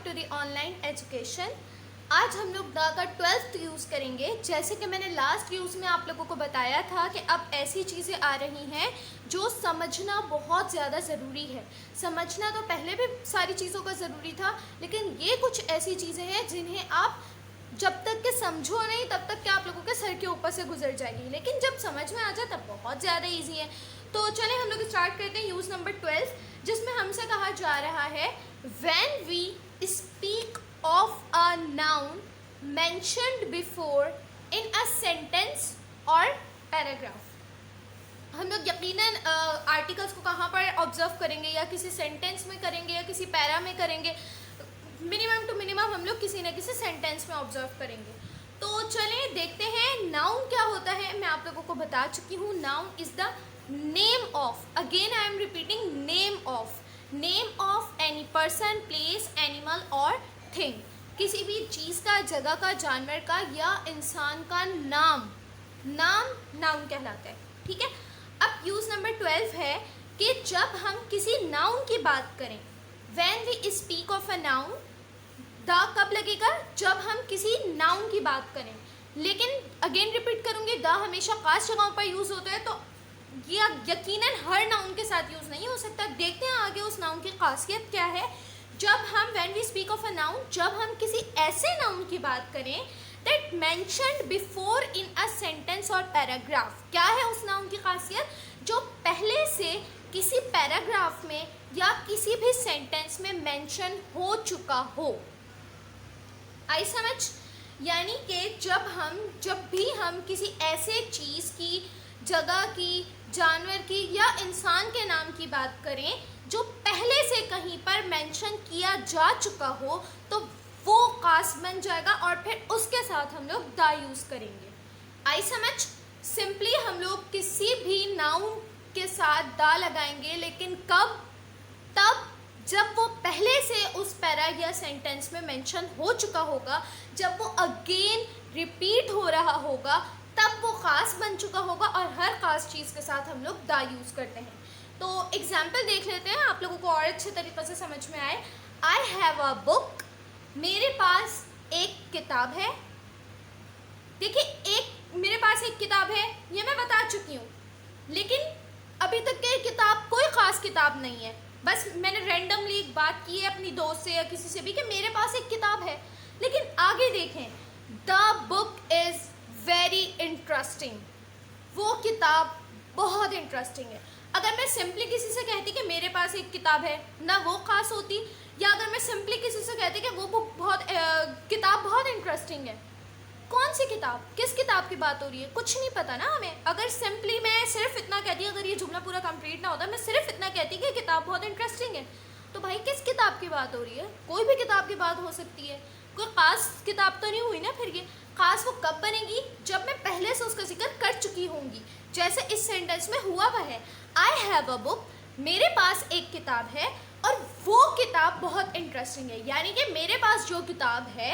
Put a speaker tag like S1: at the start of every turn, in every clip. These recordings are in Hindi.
S1: To the online education. आज हम लोग द का 12th यूज़ करेंगे। जैसे कि मैंने लास्ट यूज़ में आप लोगों को बताया था कि अब ऐसी चीज़ें आ रही हैं जो समझना बहुत ज़्यादा ज़रूरी है। समझना तो पहले भी सारी चीज़ों का ज़रूरी था, लेकिन ये कुछ ऐसी चीज़ें हैं जिन्हें आप जब तक के समझो नहीं तब तक के आप लोगों के सर के ऊपर से गुजर जाएगी, लेकिन जब समझ में आ जाए तब बहुत ज़्यादा ईजी है। तो चलें हम लोग स्टार्ट करते हैं यूज़ नंबर 12, जिसमें हमसे कहा जा रहा है when we speak of a noun mentioned before in a sentence और पैराग्राफ। हम लोग यकीनन आर्टिकल्स को कहाँ पर ऑब्जर्व करेंगे, या किसी सेंटेंस में करेंगे या किसी पैरा में करेंगे। मिनिमम टू मिनिमम हम लोग किसी न किसी सेंटेंस में ऑब्जर्व करेंगे। तो चलें देखते हैं नाउन क्या होता है। मैं आप लोगों को बता चुकी हूँ, noun is the name of, again I am repeating, name of any person, place, animal और थिंग। किसी भी चीज़ का, जगह का, जानवर का या इंसान का नाउन कहलाता है। ठीक है। अब यूज़ नंबर 12 है कि जब हम किसी नाउन की बात करें, when we speak of a noun, the कब लगेगा? जब हम किसी नाउन की बात करें। लेकिन अगेन रिपीट करूँगी, द हमेशा खास जगहों पर यूज़ होता है, तो ये यकीनन हर नाउन के साथ यूज़ नहीं हो सकता। देखते हैं आगे उस नाउन की खासियत क्या है। जब हम when we speak of a noun, जब हम किसी ऐसे नाउन की बात करें that mentioned before in a sentence और पैराग्राफ। क्या है उस नाउन की खासियत? जो पहले से किसी पैराग्राफ में या किसी भी सेंटेंस में मेंशन हो चुका हो। आई समझ? यानी कि जब भी हम किसी ऐसे चीज़ की, जगह की, जानवर की या इंसान के नाम की बात करें जो पहले से कहीं पर मेंशन किया जा चुका हो, तो वो खास बन जाएगा और फिर उसके साथ हम लोग द यूज़ करेंगे। आई समझ? सिंपली हम लोग किसी भी नाउन के साथ द लगाएंगे, लेकिन कब? तब जब वो पहले से उस पैरा या सेंटेंस में मेंशन हो चुका होगा, जब वो अगेन रिपीट हो रहा होगा, तब वो ख़ास बन चुका होगा। और हर ख़ास चीज़ के साथ हम लोग द यूज़ करते हैं। तो एग्जाम्पल देख लेते हैं, आप लोगों को और अच्छे तरीके से समझ में आए। आई हैव अ बुक, मेरे पास एक किताब है। देखिए, मेरे पास एक किताब है, ये मैं बता चुकी हूँ, लेकिन अभी तक के किताब कोई ख़ास किताब नहीं है। बस मैंने रैंडमली एक बात की है अपनी दोस्त से या किसी से भी कि मेरे पास एक किताब है। लेकिन आगे देखें, the book is very interesting. वो किताब बहुत इंटरेस्टिंग है। अगर मैं सिंपली किसी से कहती कि मेरे पास एक किताब है, ना वो खास होती, या अगर मैं सिंपली किसी से कहती कि वो बुक किताब बहुत इंटरेस्टिंग है। कौन सी किताब, किस किताब की बात हो रही है, कुछ नहीं पता ना हमें। अगर सिंपली मैं सिर्फ इतना कहती, अगर ये जुमला पूरा कंप्लीट ना होता, मैं सिर्फ इतना कहती कि किताब बहुत इंटरेस्टिंग है, तो भाई किस किताब की बात हो रही है? कोई भी किताब की बात हो सकती है, कोई ख़ास किताब तो नहीं हुई ना। फिर ये ख़ास वो कब बनेगी? जब मैं पहले से उसका जिक्र कर चुकी होंगी, जैसे इस सेंटेंस में हुआ हुआ है। आई हैव अ बुक, मेरे पास एक किताब है और वो किताब बहुत इंटरेस्टिंग है। यानी कि मेरे पास जो किताब है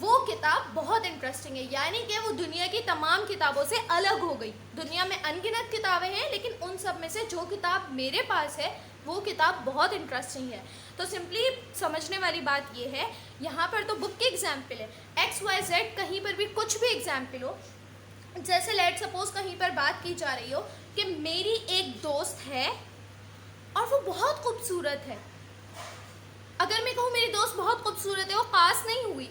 S1: वो किताब बहुत इंटरेस्टिंग है, यानी कि वो दुनिया की तमाम किताबों से अलग हो गई। दुनिया में अनगिनत किताबें हैं, लेकिन उन सब में से जो किताब मेरे पास है वो किताब बहुत इंटरेस्टिंग है। तो सिंपली समझने वाली बात ये है, यहाँ पर तो बुक की एग्जाम्पल है, XYZ कहीं पर भी कुछ भी एग्जाम्पल हो। जैसे लेट सपोज कहीं पर बात की जा रही हो कि मेरी एक दोस्त है और वो बहुत खूबसूरत है। अगर मैं कहूँ मेरी दोस्त बहुत खूबसूरत है, वो खास नहीं हुई।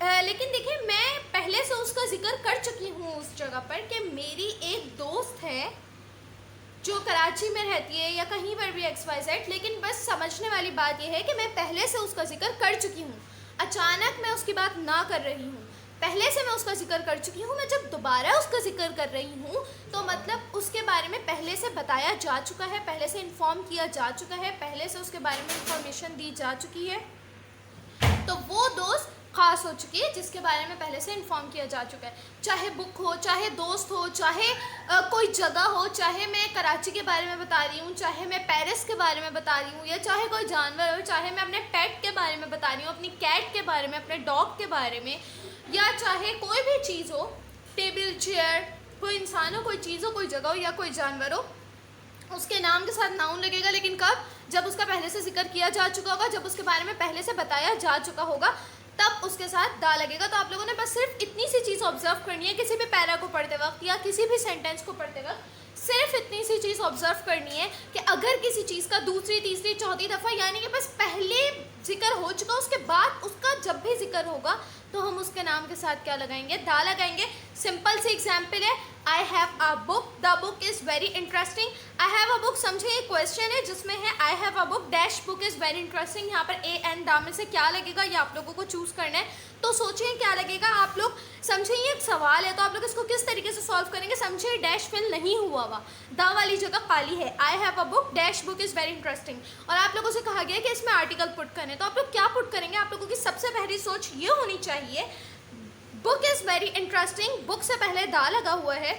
S1: लेकिन देखिए, मैं पहले से उसका जिक्र कर चुकी हूँ उस जगह पर कि मेरी एक दोस्त है जो कराची में रहती है या कहीं पर भी XYZ। लेकिन बस समझने वाली बात यह है कि मैं पहले से उसका जिक्र कर चुकी हूँ। अचानक मैं उसकी बात ना कर रही हूँ, पहले से मैं उसका जिक्र कर चुकी हूँ। मैं जब दोबारा उसका जिक्र कर रही हूँ तो मतलब उसके बारे में पहले से बताया जा चुका है, पहले से इन्फॉर्म किया जा चुका है, पहले से उसके बारे में इंफॉर्मेशन दी जा चुकी है। तो वो दोस्त खास हो चुकी है जिसके बारे में पहले से इन्फॉर्म किया जा चुका है। चाहे बुक हो, चाहे दोस्त हो, चाहे कोई जगह हो, चाहे मैं कराची के बारे में बता रही हूँ, चाहे मैं पेरिस के बारे में बता रही हूँ, या चाहे कोई जानवर हो, चाहे मैं अपने पेट के बारे में बता रही हूँ, अपनी कैट के बारे में, अपने डॉग के बारे में, या चाहे कोई भी चीज़ हो, टेबल, चेयर, कोई इंसान हो, कोई चीज़ हो, कोई जगह हो या कोई जानवर हो, उसके नाम के साथ नाउन लगेगा, लेकिन कब? जब उसका पहले से जिक्र किया जा चुका होगा, जब उसके बारे में पहले से बताया जा चुका होगा, तब उसके साथ दा लगेगा। तो आप लोगों ने बस सिर्फ इतनी सी चीज़ ऑब्जर्व करनी है किसी भी पैरा को पढ़ते वक्त या किसी भी सेंटेंस को पढ़ते वक्त। सिर्फ इतनी सी चीज़ ऑब्जर्व करनी है कि अगर किसी चीज़ का दूसरी, तीसरी, चौथी दफ़ा, यानी कि बस पहले जिक्र हो चुका, उसके बाद उसका जब भी जिक्र होगा तो हम उसके नाम के साथ क्या लगाएंगे? दा लगाएंगे। सिंपल सी एग्जाम्पल है, I have a book, the book is very interesting. I have a book, समझे ये क्वेश्चन है जिसमें है I have a book dash book is very interesting. यहाँ पर ए एंड दा में से क्या लगेगा ये आप लोगों को चूज़ करना है। तो सोचिए क्या लगेगा, आप लोग समझे ये एक सवाल है तो आप लोग इसको किस तरीके से सॉल्व करेंगे। समझे डैश फिल नहीं हुआ हुआ, दा वाली जगह खाली है। I have a book dash book is very interesting, और आप लोगों से कहा गया कि इसमें आर्टिकल पुट करें, तो आप लोग क्या पुट करेंगे? आप लोगों की सबसे पहली सोच ये होनी चाहिए, book is very interesting, book से पहले दा लगा हुआ है,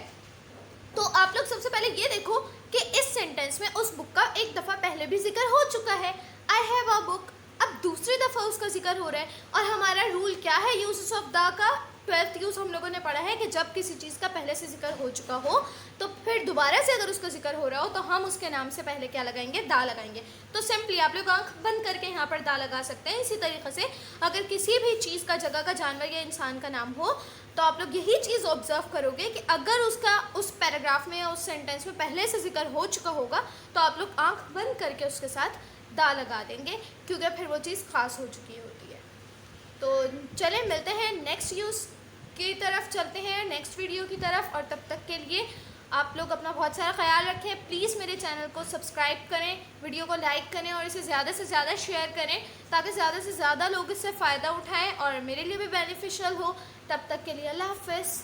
S1: तो आप लोग सबसे पहले ये देखो कि इस सेंटेंस में उस बुक का एक दफ़ा पहले भी जिक्र हो चुका है, आई हैव अ बुक। अब दूसरी दफ़ा उसका जिक्र हो रहा है, और हमारा रूल क्या है यूज ऑफ द का? 12th यूज़ हम लोगों ने पढ़ा है कि जब किसी चीज़ का पहले से जिक्र हो चुका हो तो फिर दोबारा से अगर उसका जिक्र हो रहा हो तो हम उसके नाम से पहले क्या लगाएंगे? दा लगाएंगे। तो सिंपली आप लोग आंख बंद करके यहाँ पर दा लगा सकते हैं। इसी तरीके से अगर किसी भी चीज़ का, जगह का, जानवर या इंसान का नाम हो तो आप लोग यही चीज़ ऑब्जर्व करोगे कि अगर उसका उस पैराग्राफ में या उस सेंटेंस में पहले से जिक्र हो चुका होगा तो आप लोग आंख बंद करके उसके साथ दा लगा देंगे, क्योंकि फिर वो चीज़ खास हो चुकी होती है। तो चलें मिलते हैं नेक्स्ट यूज़ की तरफ, चलते हैं नेक्स्ट वीडियो की तरफ, और तब तक के लिए आप लोग अपना बहुत सारा ख्याल रखें। प्लीज़ मेरे चैनल को सब्सक्राइब करें, वीडियो को लाइक करें और इसे ज़्यादा से ज़्यादा शेयर करें ताकि ज़्यादा से ज़्यादा लोग इससे फ़ायदा उठाएं और मेरे लिए भी बेनिफिशियल हो। तब तक के लिए अल्लाह हाफ़िज़।